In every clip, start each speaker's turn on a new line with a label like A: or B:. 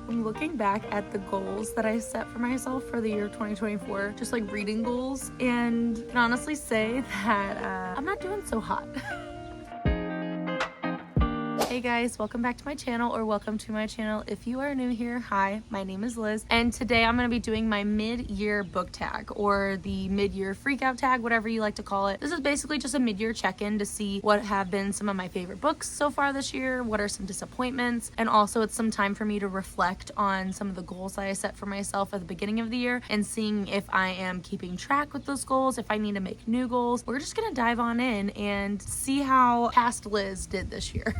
A: I'm looking back at the goals that I set for myself for the year 2024, just like reading goals, and I can honestly say that I'm not doing so hot. Hey guys, welcome back to my channel, or welcome to my channel. If you are new here, hi, my name is Liz, and today I'm going to be doing my mid-year book tag, or the mid-year freakout tag, whatever you like to call it. This is basically just a mid-year check-in to see what have been some of my favorite books so far this year, what are some disappointments, and also it's some time for me to reflect on some of the goals that I set for myself at the beginning of the year and seeing if I am keeping track with those goals, if I need to make new goals. We're just going to dive on in and see how past Liz did this year.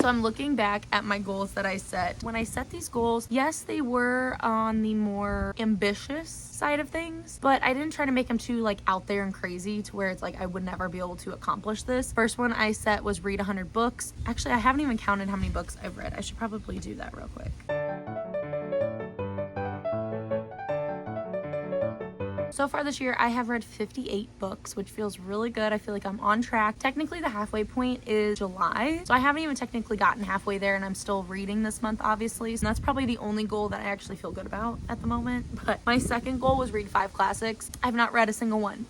A: So I'm looking back at my goals that I set. When I set these goals, yes, they were on the more ambitious side of things, but I didn't try to make them too like out there and crazy to where it's like I would never be able to accomplish this. First one I set was read 100 books. Actually, I haven't even counted how many books I've read. I should probably do that real quick. So far this year, I have read 58 books, which feels really good. I feel like I'm on track. Technically, the halfway point is July, so I haven't even technically gotten halfway there, and I'm still reading this month, obviously. So that's probably the only goal that I actually feel good about at the moment. But my second goal was read 5 classics. I've not read a single one.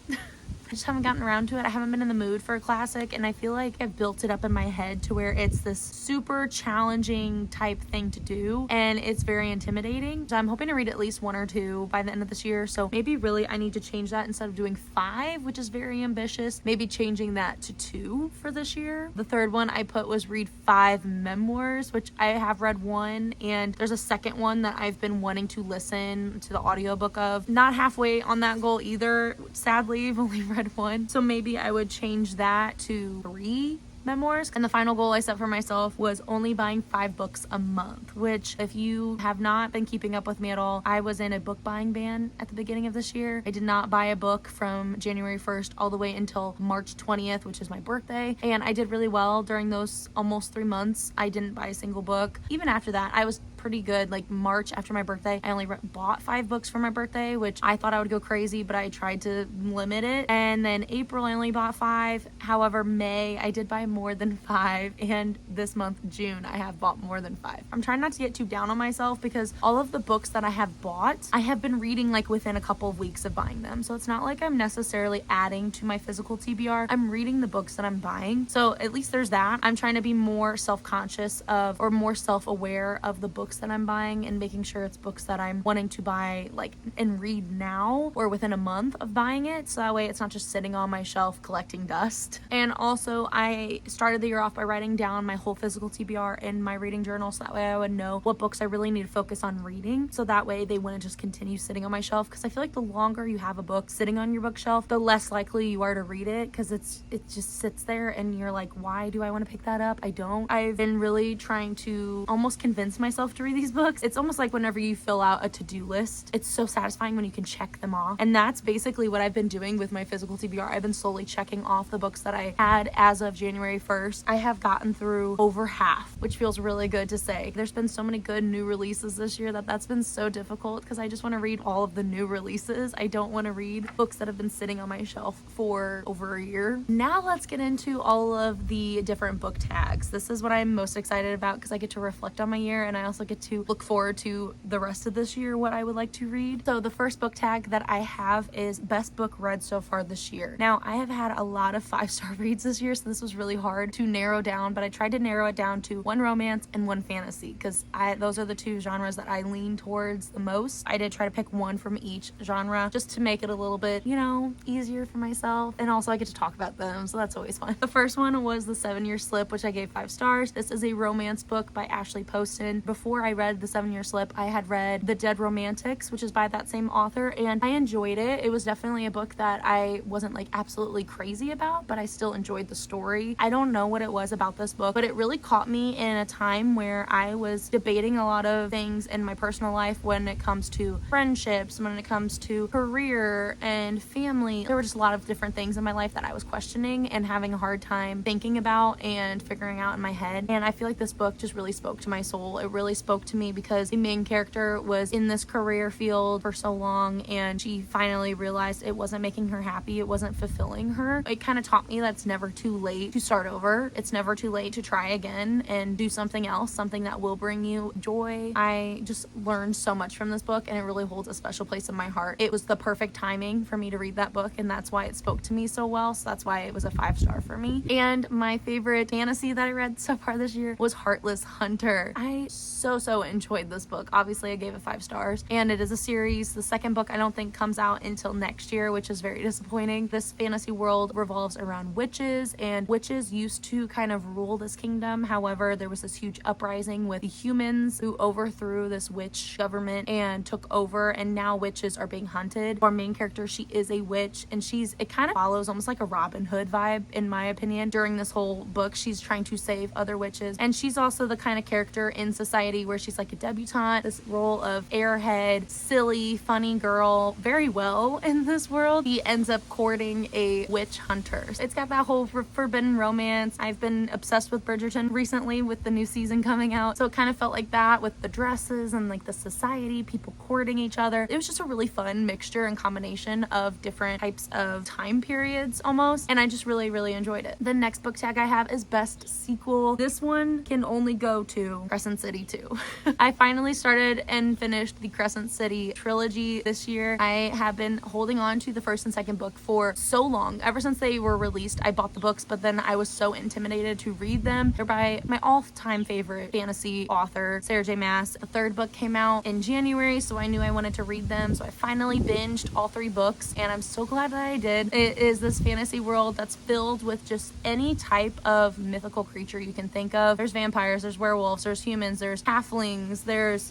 A: I just haven't gotten around to it. I haven't been in the mood for a classic, and I feel like I've built it up in my head to where it's this super challenging type thing to do, and it's very intimidating. So I'm hoping to read at least 1 or 2 by the end of this year. So maybe really I need to change that. Instead of doing 5, which is very ambitious, maybe changing that to 2 for this year. The third one I put was read 5 memoirs, which I have read 1, and there's a second one that I've been wanting to listen to the audiobook of. Not halfway on that goal either. Sadly, I've only read 1, so maybe I would change that to 3 memoirs. And the final goal I set for myself was only buying 5 books a month, which if you have not been keeping up with me at all, I was in a book buying ban at the beginning of this year. I did not buy a book from January 1st all the way until March 20th, which is my birthday, and I did really well during those almost 3 months. I didn't buy a single book. Even after that, I was pretty good. Like March, after my birthday, I only bought 5 books for my birthday, which I thought I would go crazy, but I tried to limit it. And then April, I only bought 5. However, May, I did buy more than 5, and this month, June, I have bought more than 5. I'm trying not to get too down on myself because all of the books that I have bought, I have been reading like within a couple of weeks of buying them. So it's not like I'm necessarily adding to my physical TBR. I'm reading the books that I'm buying. So at least there's that. I'm trying to be more self-conscious of, or more self-aware of the books that I'm buying, and making sure it's books that I'm wanting to buy like and read now or within a month of buying it, so that way it's not just sitting on my shelf collecting dust. And also I started the year off by writing down my whole physical TBR in my reading journal, so that way I would know what books I really need to focus on reading, so that way they wouldn't just continue sitting on my shelf, because I feel like the longer you have a book sitting on your bookshelf, the less likely you are to read it, because it just sits there and you're like, why do I want to pick that up? I don't. I've been really trying to almost convince myself to read these books. It's almost like whenever you fill out a to-do list, it's so satisfying when you can check them off, and that's basically what I've been doing with my physical TBR. I've been slowly checking off the books that I had as of January 1st. I have gotten through over half, which feels really good to say. There's been so many good new releases this year that's been so difficult, because I just want to read all of the new releases. I don't want to read books that have been sitting on my shelf for over a year. Now let's get into all of the different book tags. This is what I'm most excited about, because I get to reflect on my year, and I also get to look forward to the rest of this year, what I would like to read. So the first book tag that I have is best book read so far this year. Now, I have had a lot of 5-star reads this year, so this was really hard to narrow down, but I tried to narrow it down to 1 romance and 1 fantasy, because those are the 2 genres that I lean towards the most. I did try to pick 1 from each genre just to make it a little bit, easier for myself, and also I get to talk about them, so that's always fun. The first one was The 7-Year Slip, which I gave 5 stars. This is a romance book by Ashley Poston. Before I read The 7-Year Slip, I had read The Dead Romantics, which is by that same author, and I enjoyed it. It was definitely a book that I wasn't like absolutely crazy about, but I still enjoyed the story. I don't know what it was about this book, but it really caught me in a time where I was debating a lot of things in my personal life when it comes to friendships, when it comes to career and family. There were just a lot of different things in my life that I was questioning and having a hard time thinking about and figuring out in my head, and I feel like this book just really spoke to my soul. It really spoke to me because the main character was in this career field for so long and she finally realized it wasn't making her happy, it wasn't fulfilling her. It kind of taught me that it's never too late to start over. It's never too late to try again and do something else, something that will bring you joy. I just learned so much from this book and it really holds a special place in my heart. It was the perfect timing for me to read that book and that's why it spoke to me so well. So that's why it was a 5-star for me. And my favorite fantasy that I read so far this year was Heartless Hunter. I so enjoyed this book. Obviously I gave it 5 stars and it is a series. The second book I don't think comes out until next year, which is very disappointing. This fantasy world revolves around witches and witches used to kind of rule this kingdom. However, there was this huge uprising with the humans who overthrew this witch government and took over, and now witches are being hunted. Our main character, she is a witch and it kind of follows almost like a Robin Hood vibe in my opinion. During this whole book she's trying to save other witches, and she's also the kind of character in society where she's like a debutante, this role of airhead, silly, funny girl, very well in this world. He ends up courting a witch hunter. It's got that whole forbidden romance. I've been obsessed with Bridgerton recently with the new season coming out, so it kind of felt like that with the dresses and like the society, people courting each other. It was just a really fun mixture and combination of different types of time periods almost, and I just really enjoyed it. The next book tag I have is Best Sequel. This one can only go to Crescent City 2. I finally started and finished the Crescent City trilogy this year. I have been holding on to the first and second book for so long. Ever since they were released, I bought the books, but then I was so intimidated to read them. They're by my all-time favorite fantasy author, Sarah J. Maas. The third book came out in January, so I knew I wanted to read them, so I finally binged all 3 books, and I'm so glad that I did. It is this fantasy world that's filled with just any type of mythical creature you can think of. There's vampires, there's werewolves, there's humans, there's halflings,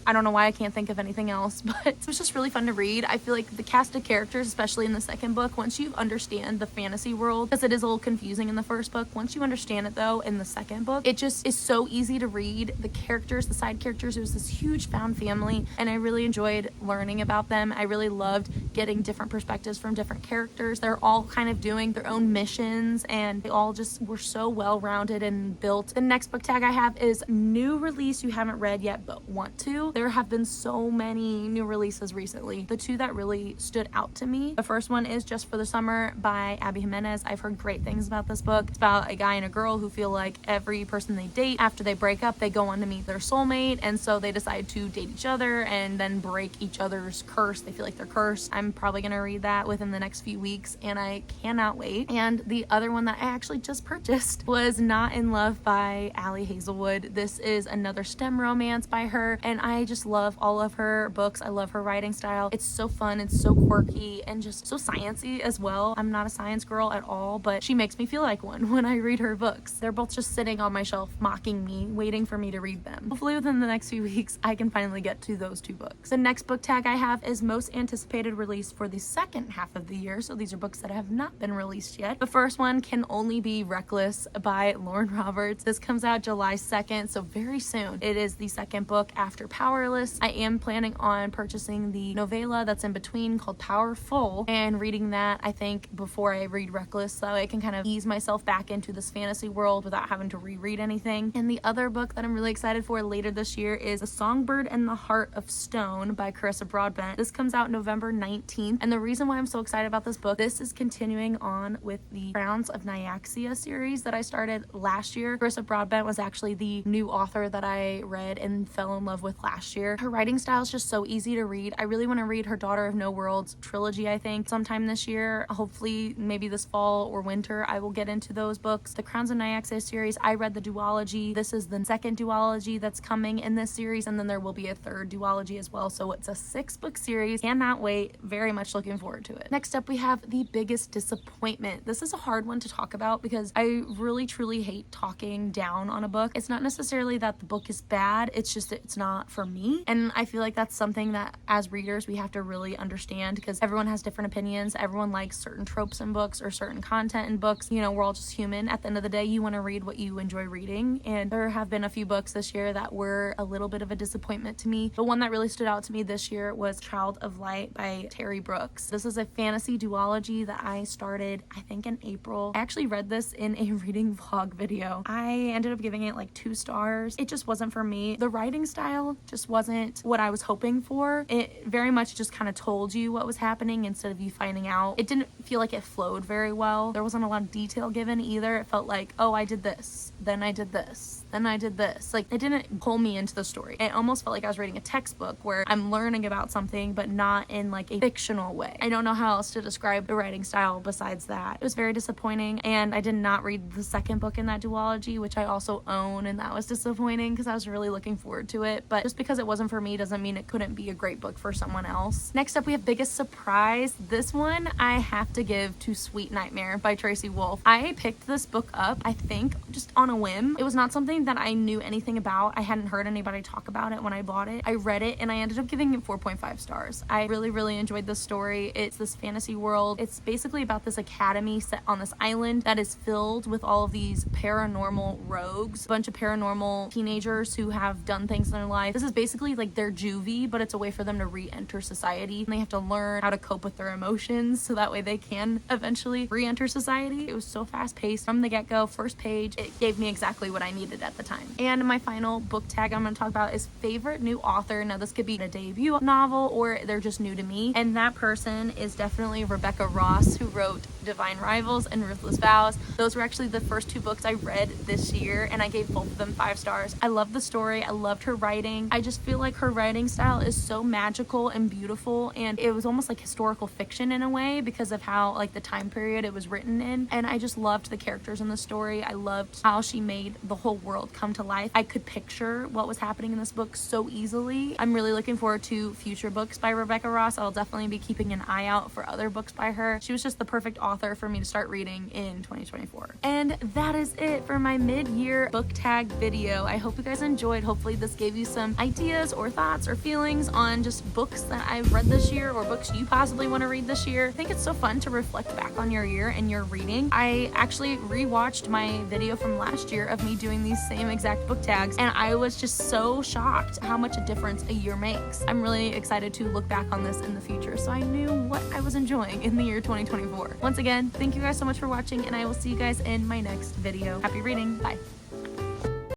A: I don't know why I can't think of anything else, but it was just really fun to read. I feel like the cast of characters, especially in the second book, once you understand the fantasy world, because it is a little confusing in the first book, once you understand it though in the second book, it just is so easy to read. The characters, the side characters, it was this huge found family and I really enjoyed learning about them. I really loved getting different perspectives from different characters. They're all kind of doing their own missions and they all just were so well rounded and built. The next book tag I have is new release you haven't read yet but want to. There have been so many new releases recently. The 2 that really stood out to me, the first one is Just for the Summer by Abby Jimenez. I've heard great things about this book. It's about a guy and a girl who feel like every person they date, after they break up, they go on to meet their soulmate, and so they decide to date each other and then break each other's curse. They feel like they're cursed. I'm probably gonna read that within the next few weeks and I cannot wait. And the other one that I actually just purchased was Not in Love by Ali Hazelwood. This is another STEM romance by her and I just love all of her books. I love her writing style. It's so fun, it's so quirky and just so sciencey as well. I'm not a science girl at all, but she makes me feel like one when I read her books. They're both just sitting on my shelf mocking me, waiting for me to read them. Hopefully within the next few weeks I can finally get to those 2 books. The next book tag I have is most anticipated release for the second half of the year, so these are books that have not been released yet. The first one can only be Reckless by Lauren Roberts. This comes out July 2nd, so very soon. It is the second book after Powerless. I am planning on purchasing the novella that's in between called Powerful and reading that, I think, before I read Reckless, so I can kind of ease myself back into this fantasy world without having to reread anything. And the other book that I'm really excited for later this year is The Songbird and the Heart of Stone by Carissa Broadbent. This comes out November 19th, and the reason why I'm so excited about this book, this is continuing on with the Crowns of Nyaxia series that I started last year. Carissa Broadbent was actually the new author that I read and fell in love with last year. Her writing style is just so easy to read. I really want to read her Daughter of No Worlds trilogy, I think, sometime this year. Hopefully, maybe this fall or winter, I will get into those books. The Crowns of Nyaxia series, I read the duology. This is the second duology that's coming in this series, and then there will be a third duology as well. So it's a 6-book series. Cannot wait. Very much looking forward to it. Next up, we have The Biggest Disappointment. This is a hard one to talk about because I really truly hate talking down on a book. It's not necessarily that the book is bad, it's just that it's not for me. And I feel like that's something that as readers we have to really understand because everyone has different opinions. Everyone likes certain tropes in books or certain content in books. You know, we're all just human. At the end of the day, you want to read what you enjoy reading. And there have been a few books this year that were a little bit of a disappointment to me. The one that really stood out to me this year was Child of Light by Terry Brooks. This is a fantasy duology that I started, I think, in April. I actually read this in a reading vlog video. I ended up giving it like 2 stars. It just wasn't for me. The writing style just wasn't what I was hoping for. It very much just kind of told you what was happening instead of you finding out. It didn't feel like it flowed very well. There wasn't a lot of detail given either. It felt like, oh, I did this, then I did this, then I did this. Like, it didn't pull me into the story. It almost felt like I was reading a textbook where I'm learning about something, but not in like a fictional way. I don't know how else to describe the writing style besides that. It was very disappointing, and I did not read the second book in that duology, which I also own, and that was disappointing because I was really looking forward to it. But just because it wasn't for me doesn't mean it couldn't be a great book for someone else. Next up, we have Biggest Surprise. This one I have to give to Sweet Nightmare by Tracy Wolff. I picked this book up, I think, just on a whim. It was not something that I knew anything about. I hadn't heard anybody talk about it when I bought it. I read it and I ended up giving it 4.5 stars. I really enjoyed this story. It's this fantasy world. It's basically about this academy set on this island that is filled with all of these paranormal rogues, a bunch of paranormal teenagers who have done things in their life. This is basically like their juvie, but it's a way for them to re-enter society, and they have to learn how to cope with their emotions so that way they can eventually re-enter society. It was so fast-paced from the get-go. First page, it gave me exactly what I needed at the time. And my final book tag I'm going to talk about is favorite new author. Now, this could be a debut novel or they're just new to me, and that person is definitely Rebecca Ross, who wrote Divine Rivals and Ruthless Vows. Those were actually the first two books I read this year, and I gave both of them 5 stars. I loved the story. I loved her writing. I just feel like her writing style is so magical and beautiful, and it was almost like historical fiction in a way because of how like the time period it was written in. And I just loved the characters in the story. I loved how she made the whole world come to life. I could picture what was happening in this book so easily. I'm really looking forward to future books by Rebecca Ross. I'll definitely be keeping an eye out for other books by her. She was just the perfect author for me to start reading in 2024. And that is it for my mid-year book tag video. I hope you guys enjoyed. Hopefully this gave you some ideas or thoughts or feelings on just books that I've read this year or books you possibly want to read this year. I think it's so fun to reflect back on your year and your reading. I actually rewatched my video from last year of me doing these same exact book tags, and I was just so shocked how much a difference a year makes. I'm really excited to look back on this in the future so I knew what I was enjoying in the year 2024. Once again, thank you guys so much for watching, and I will see you guys in my next video. Happy reading. Bye.